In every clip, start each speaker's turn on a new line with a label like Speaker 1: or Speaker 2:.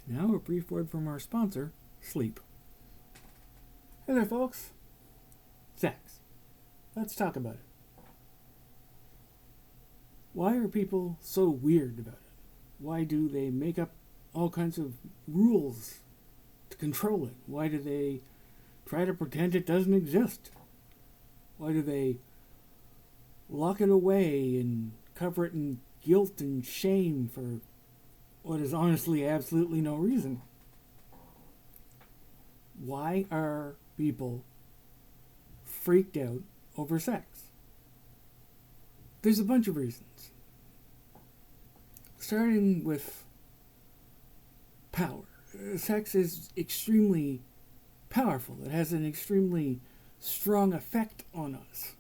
Speaker 1: Now a brief word from our sponsor, Sleep. Hey there, folks. Sex. Let's talk about it. Why are people so weird about it? Why do they make up all kinds of rules to control it? Why do they try to pretend it doesn't exist? Why do they lock it away and cover it in guilt and shame for what is honestly absolutely no reason? Why are people freaked out over sex? There's a bunch of reasons. Starting with power. Sex is extremely powerful. It has an extremely strong effect on us.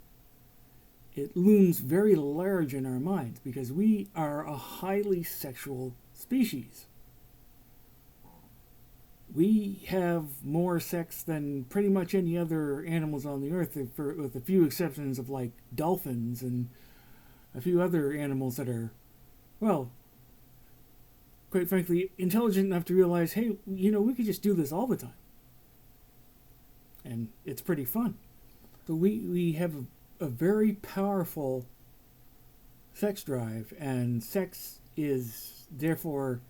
Speaker 1: It looms very large in our minds because we are a highly sexual species. We have more sex than pretty much any other animals on the earth, with a few exceptions of like dolphins and a few other animals that are, well, quite frankly, intelligent enough to realize, hey, we could just do this all the time. And it's pretty fun. So we have a very powerful sex drive, and sex is therefore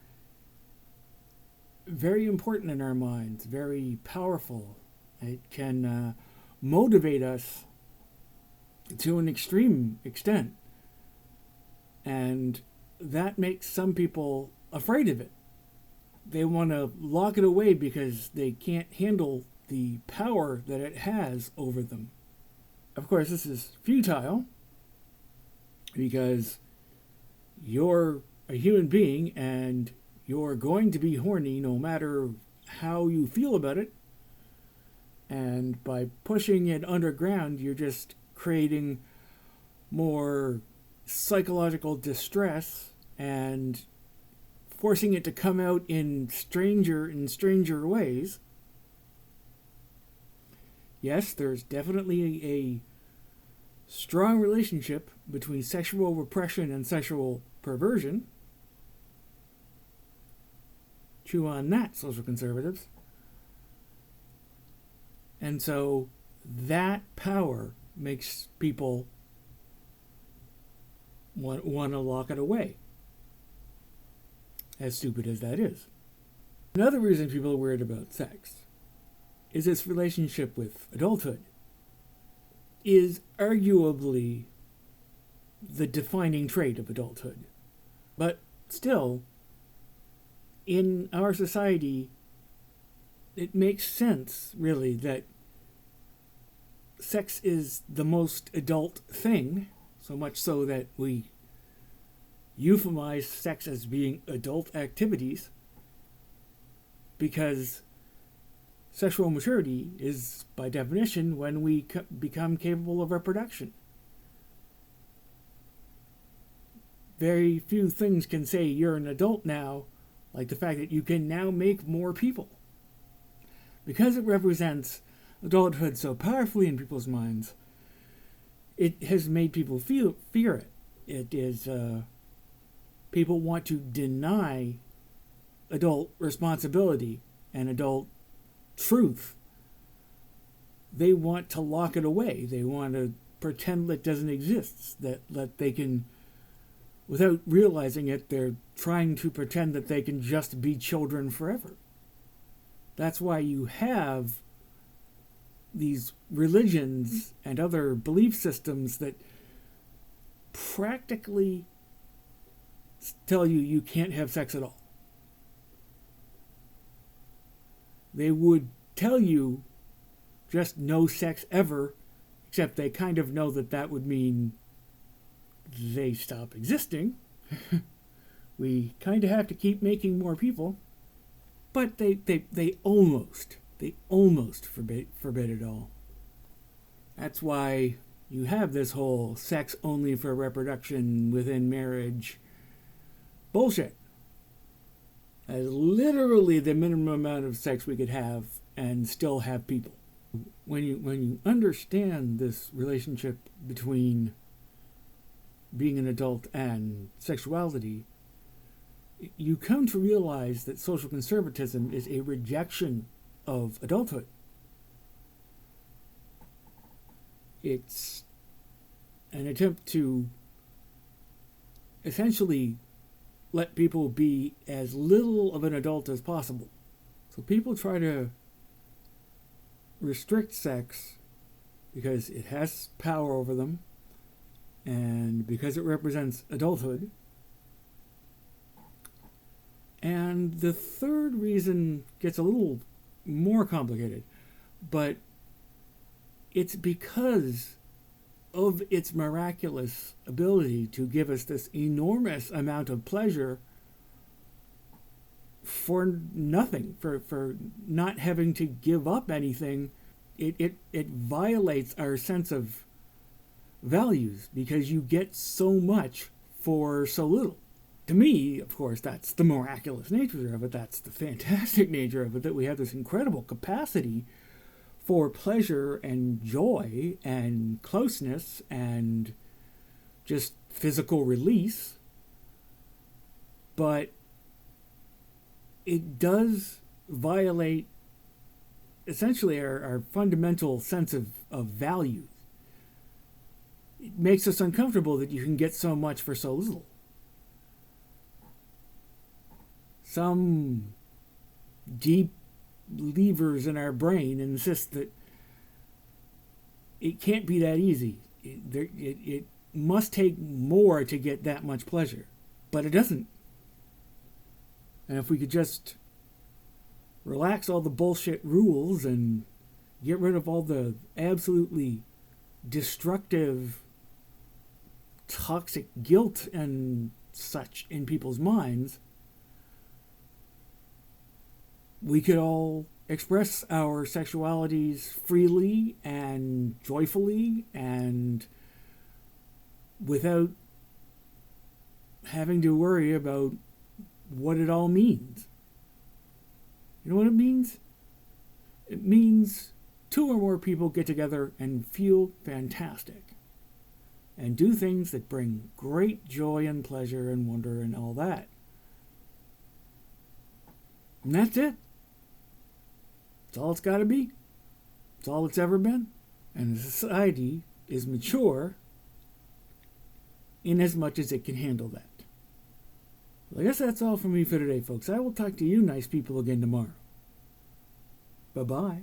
Speaker 1: very important in our minds, very powerful. It can motivate us to an extreme extent. And that makes some people afraid of it. They want to lock it away because they can't handle the power that it has over them. Of course, this is futile because you're a human being and you're going to be horny no matter how you feel about it. And by pushing it underground, you're just creating more psychological distress and forcing it to come out in stranger ways. Yes, there's definitely a strong relationship between sexual repression and sexual perversion. Chew on that, social conservatives. And so that power makes people want to lock it away. As stupid as that is. Another reason people are worried about sex is its relationship with adulthood. Is arguably the defining trait of adulthood. But still, in our society, it makes sense, really, that sex is the most adult thing, so much so that we euphemize sex as being adult activities, because sexual maturity is, by definition, when we become capable of reproduction. Very few things can say you're an adult now, like the fact that you can now make more people. Because it represents adulthood so powerfully in people's minds, it has made people fear it. It is, people want to deny adult responsibility and adult truth. They want to lock it away. They want to pretend it doesn't exist, that they can, without realizing it, they're trying to pretend that they can just be children forever. That's why you have these religions and other belief systems that practically tell you can't have sex at all. They would tell you just no sex ever, except they kind of know that would mean they stop existing. We kind of have to keep making more people. But they almost forbid it all. That's why you have this whole sex only for reproduction within marriage bullshit. As literally the minimum amount of sex we could have and still have people. When you understand this relationship between being an adult and sexuality, you come to realize that social conservatism is a rejection of adulthood. It's an attempt to essentially let people be as little of an adult as possible. So people try to restrict sex because it has power over them and because it represents adulthood. And the third reason gets a little more complicated, but it's because of its miraculous ability to give us this enormous amount of pleasure for nothing, for not having to give up anything. It violates our sense of values because you get so much for so little. To me, of course, that's the miraculous nature of it. That's the fantastic nature of it, that we have this incredible capacity for pleasure and joy and closeness and just physical release. But it does violate essentially our fundamental sense of value. It makes us uncomfortable that you can get so much for so little. Some deep levers in our brain insist that it can't be that easy. It must take more to get that much pleasure. But it doesn't. And if we could just relax all the bullshit rules and get rid of all the absolutely destructive, toxic guilt and such in people's minds, we could all express our sexualities freely and joyfully and without having to worry about what it all means. You know what it means? It means 2 or more people get together and feel fantastic and do things that bring great joy and pleasure and wonder and all that. And that's it. It's all it's got to be. It's all it's ever been. And the society is mature in as much as it can handle that. Well, I guess that's all from me for today, folks. I will talk to you nice people again tomorrow. Bye-bye.